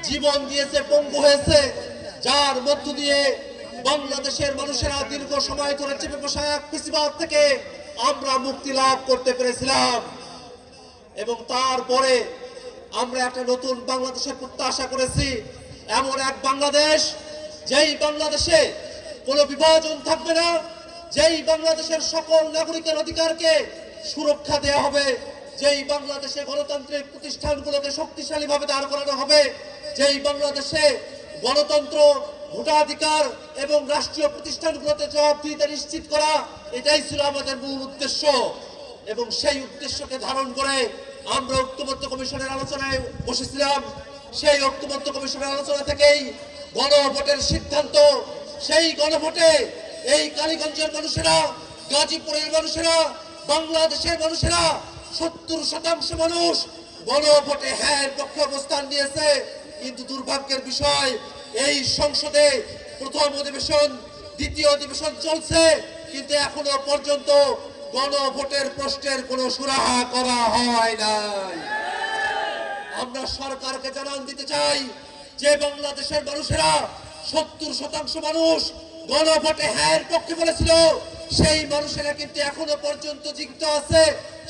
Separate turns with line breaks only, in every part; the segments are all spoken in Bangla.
জীবন দিয়েছে, পঙ্গু হয়েছে, যার মধ্য দিয়ে বাংলাদেশের মানুষেরা দীর্ঘ সময় ধরে চেপে বসা এক ফ্যাসিবাদ থেকে আমরা মুক্তি লাভ করতে পেরেছিলাম। এবং তারপরে আমরা একটা নতুন বাংলাদেশের প্রত্যাশা করেছি, এমন এক বাংলাদেশ যেই বাংলাদেশে কোনো বিভাজন থাকবে না, যেই বাংলাদেশের সকল নাগরিকের অধিকারকে সুরক্ষা দেওয়া হবে, যেই বাংলাদেশে গণতান্ত্রিক প্রতিষ্ঠানগুলোকে শক্তিশালীভাবে দাঁড় করানো হবে, যেই বাংলাদেশে গণতন্ত্র, ভোটাধিকার এবং রাষ্ট্রীয় প্রতিষ্ঠানগুলোতে জবাবদিহিতা নিশ্চিত করা, এটাই ছিল আমাদের মূল উদ্দেশ্য। এবং সেই উদ্দেশ্যকে ধারণ করে আমরা ঐক্যবদ্ধ কমিশনের আলোচনায় বসেছিলাম। সেই ঐক্যবদ্ধ কমিশনের আলোচনা থেকেই গণভোটের সিদ্ধান্ত। সেই গণভোটে এই কালীগঞ্জের মানুষেরা, গাজীপুরের মানুষেরা, বাংলাদেশের মানুষেরা 70% মানুষ গণভোটে হ্যাঁ পক্ষে অবস্থান নিয়েছে। কিন্তু দুর্ভাগ্যের বিষয়, এই সংসদে প্রথম অধিবেশন, দ্বিতীয় অধিবেশন চলছে, কিন্তু এখনো পর্যন্ত গণভোটের প্রশ্নের কোনো সুরাহা করা হয় নাই। আমরা সরকারকে জানান দিতে চাই যে বাংলাদেশের মানুষেরা 70% মানুষ গণভোটে হ্যাঁ পক্ষে বলেছিল, সেই মানুষেরা কিন্তু এখনো পর্যন্ত জীবিত আছে,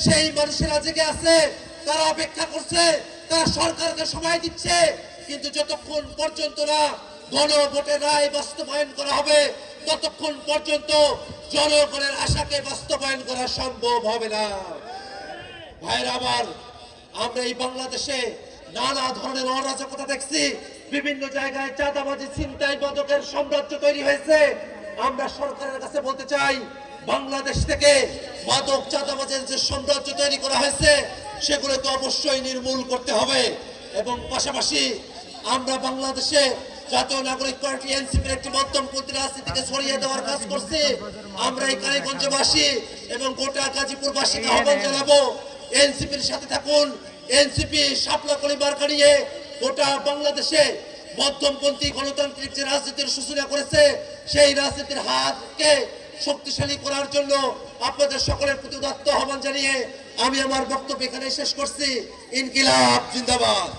সেই মানুষেরা জেগে আছে, তারা অপেক্ষা করছে, তারা সরকারকে সময় দিচ্ছে। কিন্তু যতক্ষণ পর্যন্ত না গণভোটের রায় বাস্তবায়ন করা হবে, ততক্ষণ পর্যন্ত জনগণের আশাকে বাস্তবায়ন করা সম্ভব হবে না। ভাইরা আমার, আমরা এই বাংলাদেশে নানা ধরনের অরাজকতা দেখছি, বিভিন্ন জায়গায় চাঁদাবাজি, ছিনতাই, মাদকের সাম্রাজ্য তৈরি হয়েছে। আমরা সরকারের কাছে বলতে চাই, বাংলাদেশ থেকে মাদক, চাঁদাবাজের যে সাম্রাজ্য তৈরি করা হয়েছে, সেগুলোকে অবশ্যই নির্মূল করতে হবে। এবং পাশাপাশি আমরা বাংলাদেশে জাতীয় নাগরিক পার্টি এনসিপির একটি মধ্যমপন্থী রাজনীতিকে ছড়িয়ে দেওয়ার কাজ করছে। আমরা এই কালীগঞ্জবাসী এবং গোটা গাজীপুরবাসীকে আহ্বান জানাবো, এনসিপির সাথে থাকুন। এনসিপি শাপলা কলি মার্কা নিয়ে গোটা বাংলাদেশে মধ্যমপন্থী গণতান্ত্রিক যে রাজনীতির সূচনা করেছে, সেই রাজনীতির হাতকে শক্তিশালী করার জন্য আপনাদের সকলের প্রতি উদাত্ত আহ্বান জানিয়ে আমি আমার বক্তব্য এখানে শেষ করছি। ইনকিলাব জিন্দাবাদ।